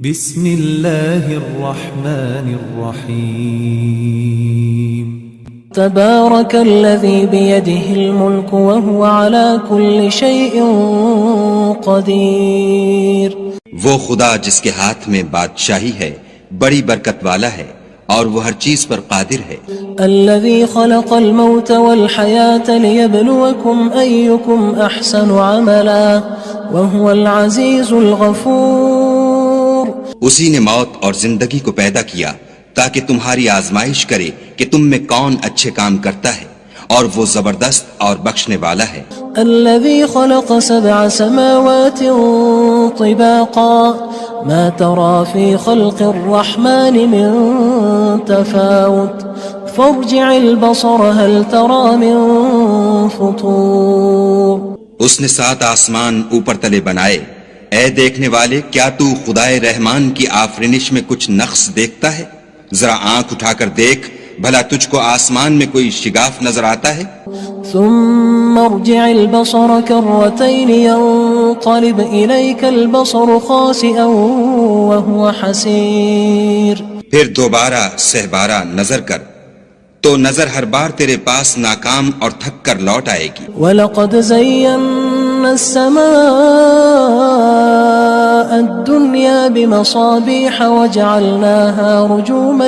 بسم اللہ الرحمن الرحیم تبارک الذی بیدہ الملک وہو علی کل شیء قدیر۔ وہ خدا جس کے ہاتھ میں بادشاہی ہے بڑی برکت والا ہے اور وہ ہر چیز پر قادر ہے۔ الذی خلق الموت والحیاة لیبلوکم ایکم احسن عملا وہو العزیز الغفور۔ اسی نے موت اور زندگی کو پیدا کیا تاکہ تمہاری آزمائش کرے کہ تم میں کون اچھے کام کرتا ہے، اور وہ زبردست اور بخشنے والا ہے۔ الذي خلق 7 سماوات طباقا ما ترى في خلق الرحمن من تفاوت فارجع البصر هل ترى من فطور۔ اس نے 7 آسمان اوپر تلے بنائے، اے دیکھنے والے کیا تو خدائے رحمان کی آفرینش میں کچھ نقص دیکھتا ہے؟ ذرا آنکھ اٹھا کر دیکھ، بھلا تجھ کو آسمان میں کوئی شگاف نظر آتا ہے؟ ثم ارجع البصر كرتين ينقلب إليك البصر خاسئا وهو حسير۔ پھر دوبارہ سہبارہ نظر کر تو نظر ہر بار تیرے پاس ناکام اور تھک کر لوٹ آئے گی۔ وَلَقَدْ زَيَّنَّا السَّمَاءَ الدُّنْيَا بِمَصَابِيحَ وَجَعَلْنَاهَا رُجُومًا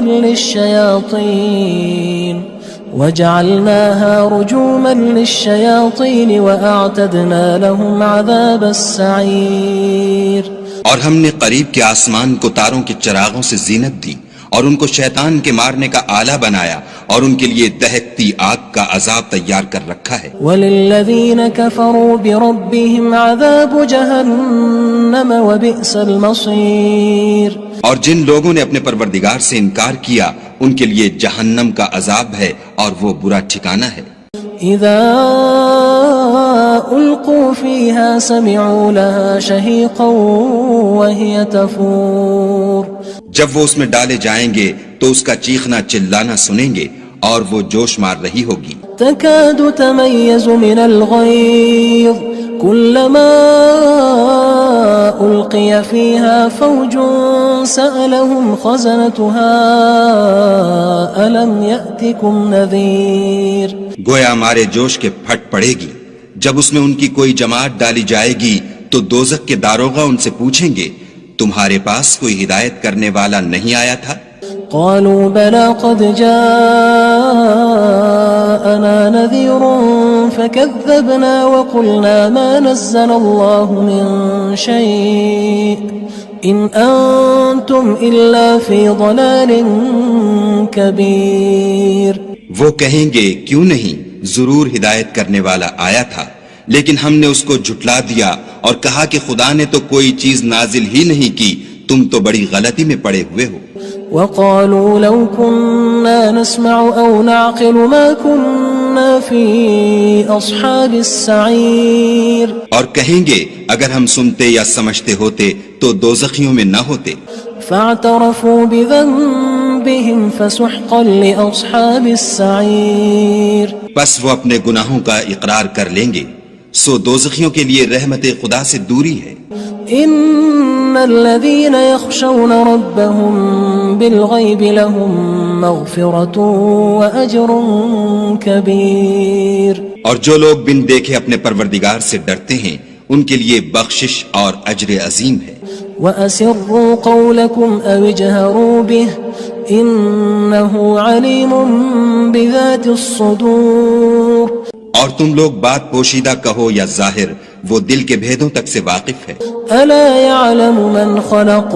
لِلشَّيَاطِينِ وَأَعْتَدْنَا لَهُمْ عَذَابَ السَّعِيرِ۔ اور ہم نے قریب کے آسمان کو تاروں کے چراغوں سے زینت دی اور ان کو شیطان کے مارنے کا آلہ بنایا، اور ان کے لیے دہکتی آگ کا عذاب تیار کر رکھا ہے۔ وَلِلَّذِينَ كَفَرُوا بِرَبِّهِمْ عَذَابُ جَهَنَّمَ وَبِئْسَ الْمَصِيرُ۔ اور جن لوگوں نے اپنے پروردگار سے انکار کیا ان کے لیے جہنم کا عذاب ہے اور وہ برا ٹھکانہ ہے۔ اذا القوا فيها سمعوا لها شهيقا وهي تفور۔ جب وہ اس میں ڈالے جائیں گے تو اس کا چیخنا چلانا سنیں گے اور وہ جوش مار رہی ہوگی۔ تكاد تميز من الغيظ كلما ألقي فيها فوج سألهم خزنتها ألم يأتكم نذير۔ گویا مارے جوش کے پھٹ پڑے گی جب اس میں ان کی کوئی جماعت ڈالی جائے گی تو دوزخ کے داروغہ ان سے پوچھیں گے تمہارے پاس کوئی ہدایت کرنے والا نہیں آیا تھا؟ قالوا بلى قد جاءنا نذير فكذبنا وقلنا ما نزل الله من شيء إن أنتم إلا في ضلال كبير۔ وہ کہیں گے کیوں نہیں، ضرور ہدایت کرنے والا آیا تھا، لیکن ہم نے اس کو جھٹلا دیا اور کہا کہ خدا نے تو کوئی چیز نازل ہی نہیں کی، تم تو بڑی غلطی میں پڑے ہوئے ہو۔ وقالوا لو كنا نسمع أو نعقل ما كنا في أصحاب السعير۔ اور کہیں گے اگر ہم سنتے یا سمجھتے ہوتے تو دوزخیوں میں نہ ہوتے۔ فاعترفوا بذنبهم فسحقا لأصحاب السعير۔ بس وہ اپنے گناہوں کا اقرار کر لیں گے، سو دوزخیوں کے لیے رحمت خدا سے دوری ہے۔ ان الذين يخشون ربهم بالغيب لهم مغفرة واجر كبير۔ اور جو لوگ بن دیکھے اپنے پروردگار سے ڈرتے ہیں ان کے لیے بخشش اور اجر عظیم ہے۔ واسروا قولكم او اجهروا به انه عليم بذات الصدور۔ اور تم لوگ بات پوشیدہ کہو یا ظاہر، وہ دل کے بھیدوں تک سے واقف ہے۔ الا يعلم من خلق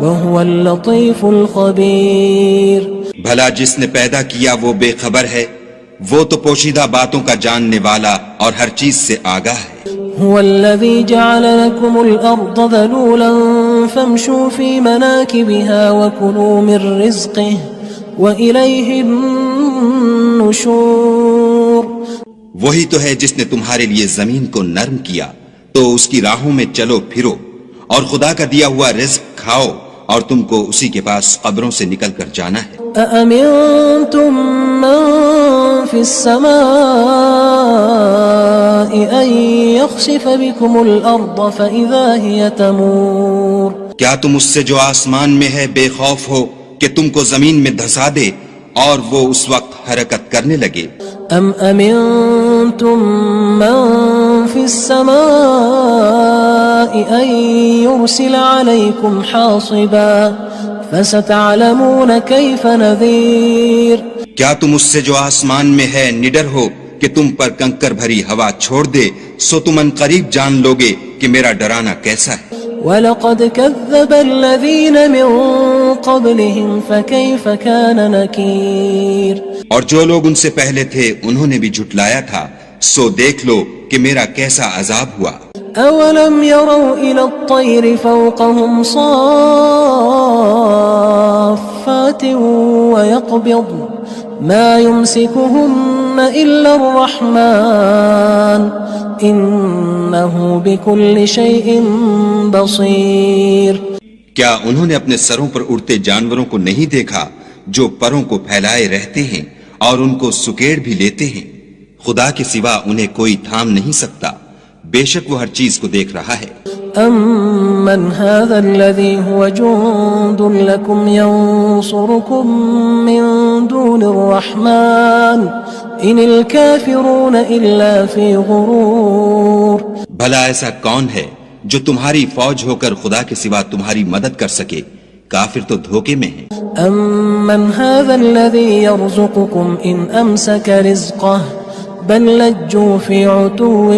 وهو اللطيف الخبير۔ بھلا جس نے پیدا کیا وہ بے خبر ہے، وہ تو پوشیدہ باتوں کا جاننے والا اور ہر چیز سے آگاہ ہے۔ هو الذي جعل لكم الأرض ذلولا فامشوا في مناكبها وكلوا من رزقه وإليه النشور۔ وہی تو ہے جس نے تمہارے لیے زمین کو نرم کیا تو اس کی راہوں میں چلو پھرو، اور خدا کا دیا ہوا رزق کھاؤ، اور تم کو اسی کے پاس قبروں سے نکل کر جانا ہے۔ أأمنتم من في السماء أن يخسف بكم الأرض فإذا هي تمور۔ کیا تم اس سے جو آسمان میں ہے بے خوف ہو کہ تم کو زمین میں دھسا دے اور وہ اس وقت حرکت کرنے لگے؟ ام امنتم من في السماء ان يرسل عليكم حاصبا فستعلمون كيف نذير. کیا تم اس سے جو آسمان میں ہے نڈر ہو کہ تم پر کنکر بھری ہوا چھوڑ دے، سو تم ان قریب جان لوگے کہ میرا ڈرانا کیسا ہے. وَلَقَدْ كَذَّبَ الَّذِينَ مِن قَبْلِهِمْ فَكَيْفَ كَانَ نَكِيرٌ. اور جو لوگ ان سے پہلے تھے انہوں نے بھی جھٹلایا تھا، سو دیکھ لو کہ میرا کیسا عذاب ہوا. أَوَلَمْ يَرَوْا إِلَى الطَّيْرِ فَوْقَهُمْ صَافَّاتٍ وَيَقْبِضْنَ مَا يُمْسِكُهُنَّ إِلَّا الرَّحْمَنُ إِنَّهُ بِكُلِّ شَيْءٍ بَصِيرٌ. کیا انہوں نے اپنے سروں پر اڑتے جانوروں کو نہیں دیکھا جو پروں کو پھیلائے رہتے ہیں اور ان کو سکیڑ بھی لیتے ہیں؟ خدا کے سوا انہیں کوئی تھام نہیں سکتا، بے شک وہ ہر چیز کو دیکھ رہا ہے. أَمَّنْ هَذَا الَّذِي هُوَ جُندٌ لَكُمْ يَنصُرُكُم مِّن دُونِ الرَّحْمَنِ إِنِ الْكَافِرُونَ إِلَّا فِي غُرُورٍ. بھلا ایسا کون ہے جو تمہاری فوج ہو کر خدا کے سوا تمہاری مدد کر سکے؟ کافر تو دھوکے میں ہیں. أَمَّنْ هَذَا الَّذِي يَرْزُقُكُمْ إِنْ أَمْسَكَ رِزْقَهُ بَلْ لَجُّوا فِي عُتُوٍّ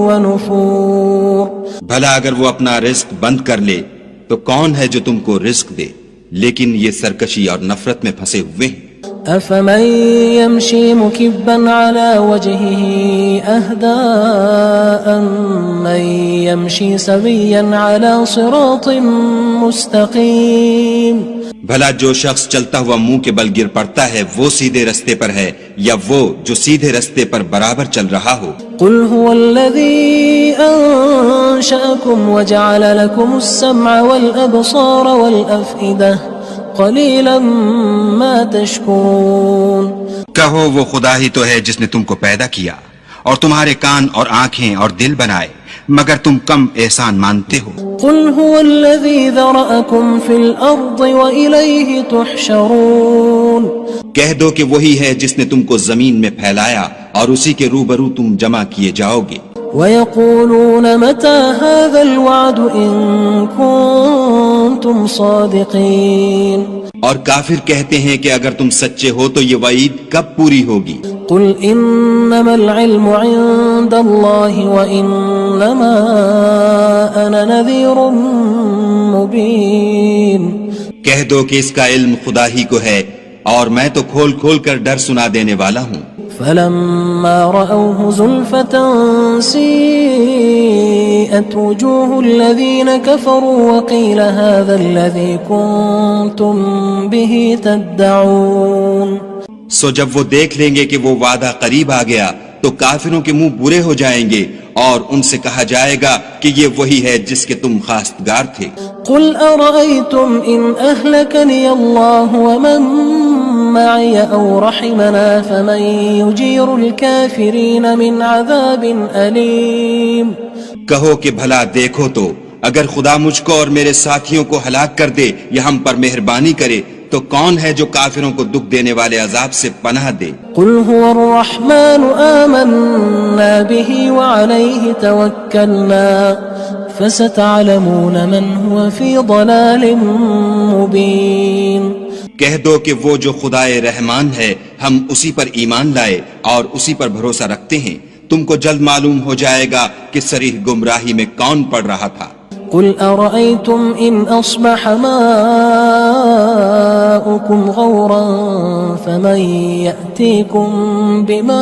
وَنُفُورٍ. بھلا اگر وہ اپنا رزق بند کر لے تو کون ہے جو تم کو رزق دے؟ لیکن یہ سرکشی اور نفرت میں پھنسے ہوئے ہیں. أَفَمَن يَمْشِي مُكِبًّا عَلَى وَجْهِهِ أَهْدَىٰ أَمَّن يَمْشِي سَوِيًّا عَلَى صِرَاطٍ مُّسْتَقِيمٍ. بھلا جو شخص چلتا ہوا منہ کے بل گر پڑتا ہے وہ سیدھے رستے پر ہے یا وہ جو سیدھے رستے پر برابر چل رہا ہو؟ قُلْ هُوَ الَّذِي أَنشَأَكُمْ وَجَعَلَ لَكُمُ السَّمْعَ وَالْأَبْصَارَ وَالْأَفْئِدَةَ قَلِيلًا مَا تَشْكُرُونَ. کہو وہ خدا ہی تو ہے جس نے تم کو پیدا کیا اور تمہارے کان اور آنکھیں اور دل بنائے، مگر تم کم احسان مانتے ہو. قُلْ هُوَ الَّذِي ذَرَأَكُمْ فِي الْأَرْضِ وَإِلَيْهِ تُحْشَرُونَ. کہہ دو کہ وہی ہے جس نے تم کو زمین میں پھیلایا اور اسی کے روبرو تم جمع کیے جاؤ گے. وَيَقُولُونَ مَتَى هَذَا الْوَعْدُ إِن كُنتُمْ صَادِقِينَ. اور کافر کہتے ہیں کہ اگر تم سچے ہو تو یہ وعید کب پوری ہوگی؟ قُلْ إِنَّمَا الْعِلْمُ عِندَ اللَّهِ وَإِنَّمَا أَنَا نَذِيرٌ مُّبِينٌ. کہہ دو کہ اس کا علم خدا ہی کو ہے اور میں تو کھول کھول کر ڈر سنا دینے والا ہوں. فَلَمَّا رَأَوْهُ زُلْفَةً سِيئَتْ وُجُوهُ الَّذِينَ كَفَرُوا وَقِيلَ هَذَا الَّذِي كُنتُم بِهِ تَدَّعُونَ. سو جب وہ دیکھ لیں گے کہ وہ وعدہ قریب آ گیا تو کافروں کے منہ برے ہو جائیں گے اور ان سے کہا جائے گا کہ یہ وہی ہے جس کے تم خواستگار تھے. قُلْ أَرَأَيْتُمْ إِنْ أَهْلَكَنِيَ اللَّهُ وَمَن مَّعِيَ أَوْ رَحِمَنَا فَمَن يُجِيرُ الْكَافِرِينَ مِنْ عَذَابٍ أَلِيمٍ. کہو کہ بھلا دیکھو تو اگر خدا مجھ کو اور میرے ساتھیوں کو ہلاک کر دے یا ہم پر مہربانی کرے تو کون ہے جو کافروں کو دکھ دینے والے عذاب سے پناہ دے؟ قُلْ هُوَ الرَّحْمَنُ آمَنَّا بِهِ وَعَلَيْهِ تَوَكَّلْنَا فَسَتَعْلَمُونَ مَنْ هُوَ فِي ضَلَالٍ مُّبِينٍ. کہہ دو کہ وہ جو خدائے رحمان ہے ہم اسی پر ایمان لائے اور اسی پر بھروسہ رکھتے ہیں، تم کو جلد معلوم ہو جائے گا کہ صریح گمراہی میں کون پڑ رہا تھا. قُلْ أَرَأَيْتُمْ إِنْ أَصْبَحَ مَاؤُكُمْ غَوْرًا فَمَن يَأْتِيكُم بِمَاءٍ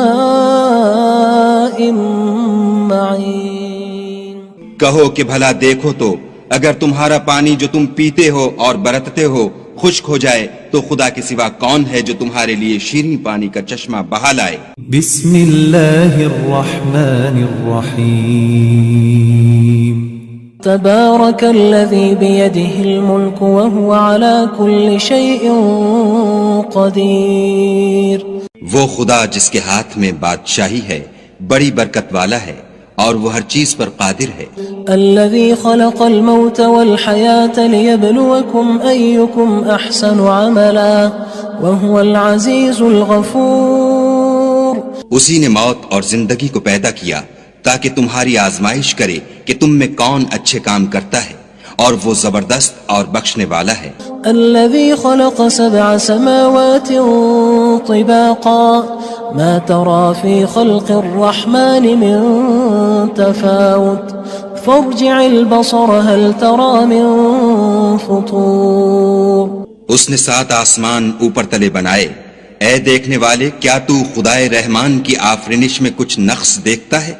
مَّعِينٍ. کہو کہ بھلا دیکھو تو اگر تمہارا پانی جو تم پیتے ہو اور برتتے ہو خشک ہو جائے تو خدا کے سوا کون ہے جو تمہارے لیے شیریں پانی کا چشمہ بہا لائے. بسم اللہ الرحمن الرحیم. تبارك الذي بيده الملك وهو على كل شيء قدير. وہ خدا جس کے ہاتھ میں بادشاہی ہے بڑی برکت والا ہے اور وہ ہر چیز پر قادر ہے. الذي خلق الموت والحياة ليبلوكم أيكم أحسن عملا وهو العزيز الغفور. اسی نے موت اور زندگی کو پیدا کیا تاکہ تمہاری آزمائش کرے کہ تم میں کون اچھے کام کرتا ہے، اور وہ زبردست اور بخشنے والا ہے. الذي خلق 7 سماوات طباقا ما ترى في خلق الرحمن من تفاوت فارجع البصر هل ترى من فطور. اس نے 7 آسمان اوپر تلے بنائے. اے دیکھنے والے، کیا تو خدائے رحمان کی آفرینش میں کچھ نقص دیکھتا ہے؟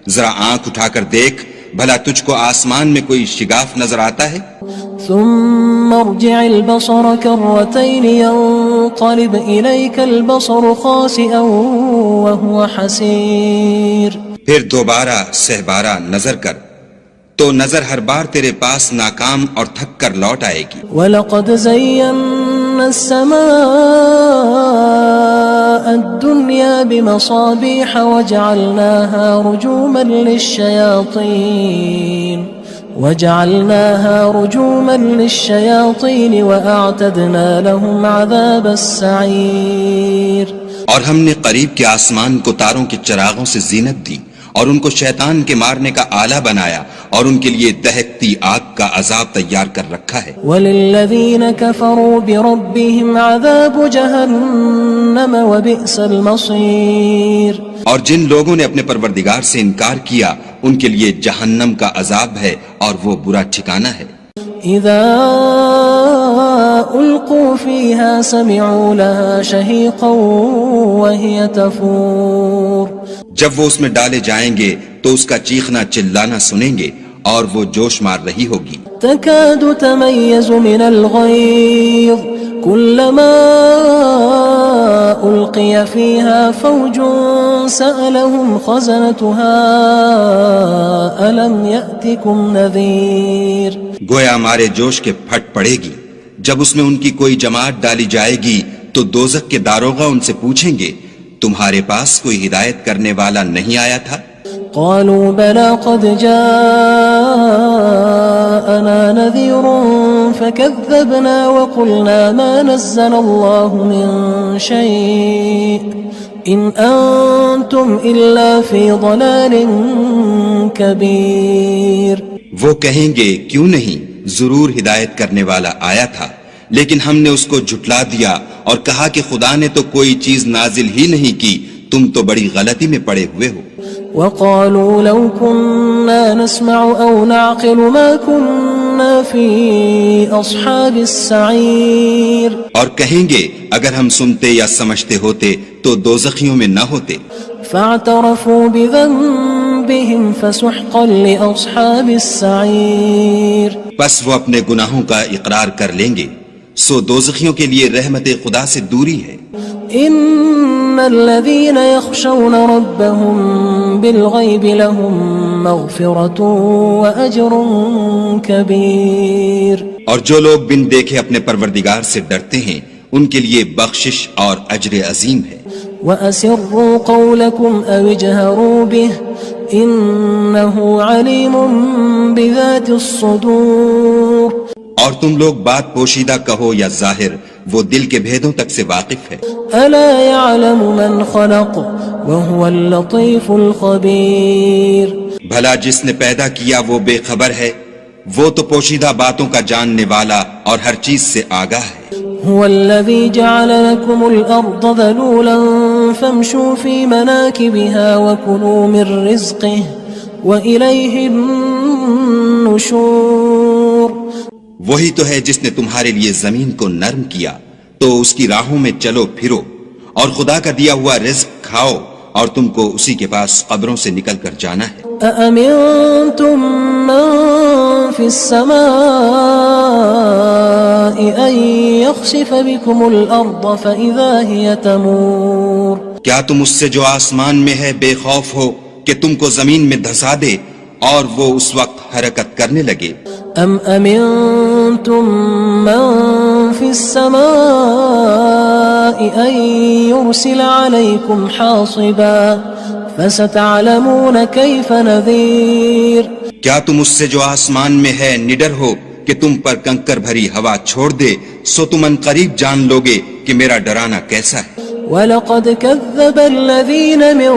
ذرا آنکھ اٹھا کر دیکھ، بھلا تجھ کو آسمان میں کوئی شگاف نظر آتا ہے؟ ثم ارجع البصر كرتين ينقلب إليك البصر خاسئا وهو حسير. پھر دوبارہ سہبارہ نظر کر تو نظر ہر بار تیرے پاس ناکام اور تھک کر لوٹ آئے گی. وَلَقَدْ زَيَّنَّا السَّمَاءَ الدُّنْيَا بِمَصَابِيحَ وَجَعَلْنَاهَا رُجُومًا لِلشَّيَاطِينِ وَأَعْتَدْنَا لَهُمْ عَذَابَ السَّعِيرِ. اور ہم نے قریب کے آسمان کو تاروں کے چراغوں سے زینت دی اور ان کو شیطان کے مارنے کا آلہ بنایا، اور ان کے لیے دہکتی آگ کا عذاب تیار کر رکھا ہے. وَلِلَّذِينَ كَفَرُوا بِرَبِّهِمْ عَذَابُ جَهَنَّمَ وَبِئْسَ الْمَصِيرُ. اور جن لوگوں نے اپنے پروردگار سے انکار کیا ان کے لیے جہنم کا عذاب ہے اور وہ برا ٹھکانہ ہے. اذا القوا فيها سمعوا لها شهيقا وهي تفور. جب وہ اس میں ڈالے جائیں گے تو اس کا چیخنا چلانا سنیں گے اور وہ جوش مار رہی ہوگی. تكاد تميز من الغيظ كلما ألقي فيها فوج سألهم خزنتها ألم يأتكم نذير. گویا ہمارے جوش کے پھٹ پڑے گی. جب اس میں ان کی کوئی جماعت ڈالی جائے گی تو دوزخ کے داروغہ ان سے پوچھیں گے تمہارے پاس کوئی ہدایت کرنے والا نہیں آیا تھا؟ قالوا بلى قد جاءنا نذير فكذبنا وقلنا ما نزل الله من شيء إن أنتم إلا في ضلال كبير. وہ کہیں گے کیوں نہیں، ضرور ہدایت کرنے والا آیا تھا، لیکن ہم نے اس کو جھٹلا دیا اور کہا کہ خدا نے تو کوئی چیز نازل ہی نہیں کی، تم تو بڑی غلطی میں پڑے ہوئے ہو. وقالوا لو كنا نسمع أو نعقل ما كنا في أصحاب السعير. اور کہیں گے اگر ہم سنتے یا سمجھتے ہوتے تو دوزخیوں میں نہ ہوتے. فاعترفوا بذنبهم فسحقا لأصحاب السعير. بس وہ اپنے گناہوں کا اقرار کر لیں گے، سو دوزخیوں کے لیے رحمت خدا سے دوری ہے. ان الذين يخشون ربهم بالغيب لهم مغفرة واجر كبير. اور جو لوگ بن دیکھے اپنے پروردگار سے ڈرتے ہیں ان کے لیے بخشش اور اجر عظیم ہے. وَأَسِرُّوا قَوْلَكُمْ أَوِ اجْهَرُوا بِهِ إِنَّهُ عَلِيمٌ بِذَاتِ الصُّدُورِ. اور تم لوگ بات پوشیدہ کہو یا ظاہر، وہ دل کے بھیدوں تک سے واقف ہے. أَلَا يَعْلَمُ مَنْ خَلَقَ وَهُوَ اللَّطِيفُ الْخَبِيرُ. بھلا جس نے پیدا کیا وہ بے خبر ہے، وہ تو پوشیدہ باتوں کا جاننے والا اور ہر چیز سے آگاہ ہے. هو الذي جعل لكم الأرض ذلولا فامشوا في مناكبها وكلوا من رزقه وإليه النشور. وہی تو ہے جس نے تمہارے لیے زمین کو نرم کیا تو اس کی راہوں میں چلو پھرو اور خدا کا دیا ہوا رزق کھاؤ اور تم کو اسی کے پاس قبروں سے نکل کر جانا ہے. أأمنتم من في السماء أن يخسف بكم الأرض فإذا هي تمور. کیا تم اس سے جو آسمان میں ہے بے خوف ہو کہ تم کو زمین میں دھسا دے اور وہ اس وقت حرکت کرنے لگے؟ ام امنتم من في السماء ان يرسل عليكم حاصبا فستعلمون كيف نذير کیا تم اس سے جو آسمان میں ہے نڈر ہو کہ تم پر کنکر بھری ہوا چھوڑ دے؟ سو تم ان قریب جان لوگے کہ میرا ڈرانا کیسا ہے۔ وَلَقَدْ كَذَّبَ الَّذِينَ مِن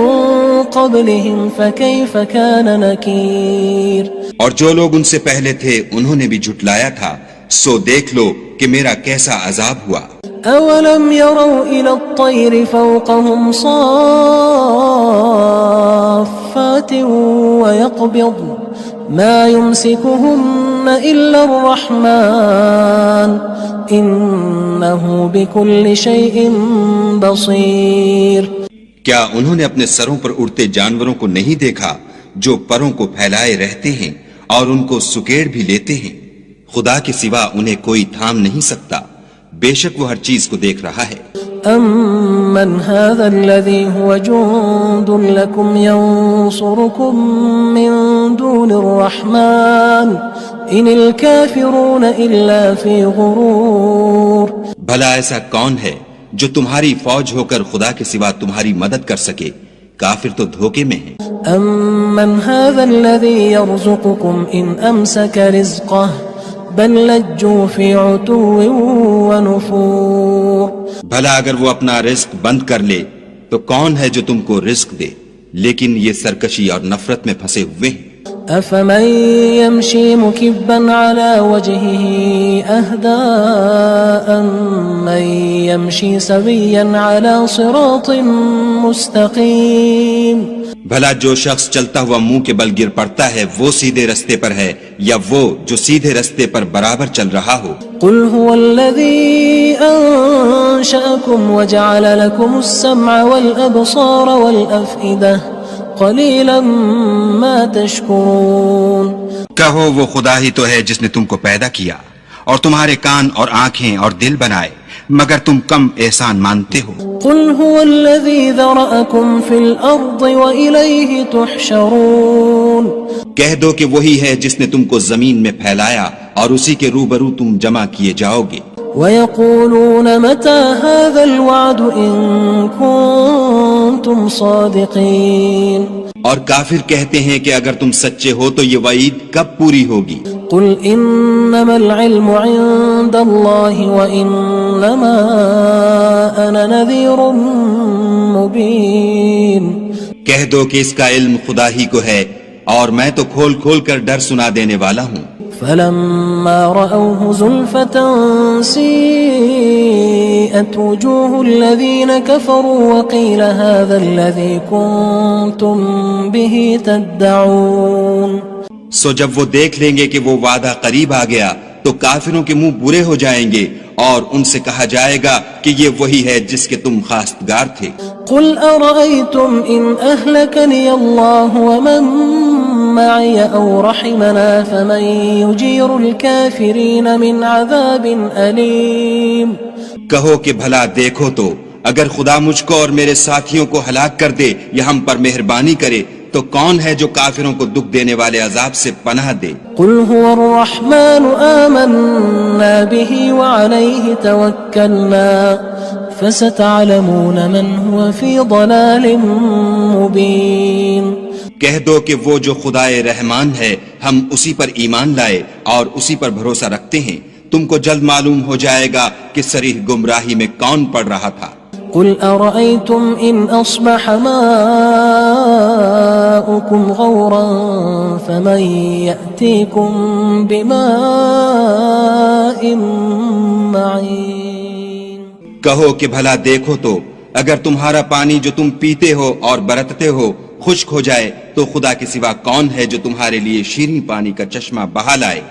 قَبْلِهِمْ فَكَيْفَ كَانَ نَكِيرٌ اور جو لوگ ان سے پہلے تھے انہوں نے بھی جھٹلایا تھا، سو دیکھ لو کہ میرا کیسا عذاب ہوا۔ أَوَلَمْ يَرَوْا إِلَى الطَّيْرِ فَوْقَهُمْ صَافَّاتٍ وَيَقْبِضْنَ مَا يُمْسِكُهُنَّ إِلَّا الرَّحْمَنُ إِنَّهُ بِكُلِّ شَيْءٍ بَصِيرٌ کیا انہوں نے اپنے سروں پر اڑتے جانوروں کو نہیں دیکھا جو پروں کو پھیلائے رہتے ہیں اور ان کو سکیڑ بھی لیتے ہیں؟ خدا کے سوا انہیں کوئی تھام نہیں سکتا، بے شک وہ ہر چیز کو دیکھ رہا ہے۔ أَمَّنْ هَذَا الَّذِي هُوَ جُندٌ لَكُمْ يَنصُرُكُم مِّن دُونِ الرَّحْمَنِ إِنِ الْكَافِرُونَ إِلَّا فِي غُرُورٍ بھلا ایسا کون ہے جو تمہاری فوج ہو کر خدا کے سوا تمہاری مدد کر سکے؟ کافر تو دھوکے میں ہیں۔ أَمَّنْ هَذَا الَّذِي يَرْزُقُكُمْ إِنْ أَمْسَكَ رِزْقَهُ بَلْ لَجُّوا فِي عُتُوٍّ وَنُفُورٍ بھلا اگر وہ اپنا رزق بند کر لے تو کون ہے جو تم کو رزق دے؟ لیکن یہ سرکشی اور نفرت میں پھنسے ہوئے ہیں۔ أَفَمَن يَمْشِي مُكِبًّا عَلَى وَجْهِهِ أَهْدَىٰ أَمَّن يَمْشِي سَوِيًّا عَلَى صِرَاطٍ مُّسْتَقِيمٍ بھلا جو شخص چلتا ہوا منہ کے بل گر پڑتا ہے وہ سیدھے رستے پر ہے یا وہ جو سیدھے رستے پر برابر چل رہا ہو؟ قُلْ هُوَ الَّذِي أَنشَأَكُمْ وَجَعَلَ لَكُمُ السَّمْعَ وَالْأَبْصَارَ وَالْأَفْئِدَةَ قَلِيلًا مَا تَشْكُرُونَ کہو وہ خدا ہی تو ہے جس نے تم کو پیدا کیا اور تمہارے کان اور آنکھیں اور دل بنائے، مگر تم کم احسان مانتے ہو۔ قُلْ هُوَ الَّذِي ذَرَأَكُمْ فِي الْأَرْضِ وَإِلَيْهِ تُحْشَرُونَ کہہ دو کہ وہی ہے جس نے تم کو زمین میں پھیلایا اور اسی کے روبرو تم جمع کیے جاؤ گے۔ وَيَقُولُونَ مَتَى هَذَا الْوَعْدُ إِن كُنتُمْ صَادِقِينَ اور کافر کہتے ہیں کہ اگر تم سچے ہو تو یہ وعید کب پوری ہوگی؟ قُلْ إِنَّمَا الْعِلْمُ عِندَ اللَّهِ وَإِنَّمَا أَنَا نَذِيرٌ مُّبِينٌ کہہ دو کہ اس کا علم خدا ہی کو ہے اور میں تو کھول کھول کر ڈر سنا دینے والا ہوں۔ فَلَمَّا رَأَوْهُ زُلْفَةً سِيئَتْ وُجُوهُ الَّذِينَ كَفَرُوا وَقِيلَ هَذَا الَّذِي كُنتُم بِهِ تَدَّعُونَ سو جب وہ دیکھ لیں گے کہ وہ وعدہ قریب آ گیا تو کافروں کے منہ برے ہو جائیں گے اور ان سے کہا جائے گا کہ یہ وہی ہے جس کے تم خواستگار تھے۔ قُلْ أَرَأَيْتُمْ إِنْ أَهْلَكَنِيَ اللَّهُ وَمَن مَّعِيَ أَوْ رَحِمَنَا فَمَن يُجِيرُ الْكَافِرِينَ مِنْ عَذَابٍ أَلِيمٍ کہو کہ بھلا دیکھو تو اگر خدا مجھ کو اور میرے ساتھیوں کو ہلاک کر دے یا ہم پر مہربانی کرے تو کون ہے جو کافروں کو دکھ دینے والے عذاب سے پناہ دے؟ قُلْ هُوَ الرَّحْمَنُ آمَنَّا بِهِ وَعَلَيْهِ تَوَكَّلْنَا فَسَتَعْلَمُونَ مَنْ هُوَ فِي ضَلَالٍ مُّبِينٍ کہہ دو کہ وہ جو خدائے رحمان ہے ہم اسی پر ایمان لائے اور اسی پر بھروسہ رکھتے ہیں، تم کو جلد معلوم ہو جائے گا کہ صریح گمراہی میں کون پڑ رہا تھا۔ قُلْ أَرَأَيْتُمْ إِنْ أَصْبَحَ مَاؤُكُمْ غَوْرًا فَمَن يَأْتِيكُم بِمَاءٍ مَّعِينٍ کہو کہ بھلا دیکھو تو اگر تمہارا پانی جو تم پیتے ہو اور برتتے ہو خشک ہو جائے تو خدا کے سوا کون ہے جو تمہارے لیے شیریں پانی کا چشمہ بہا لائے؟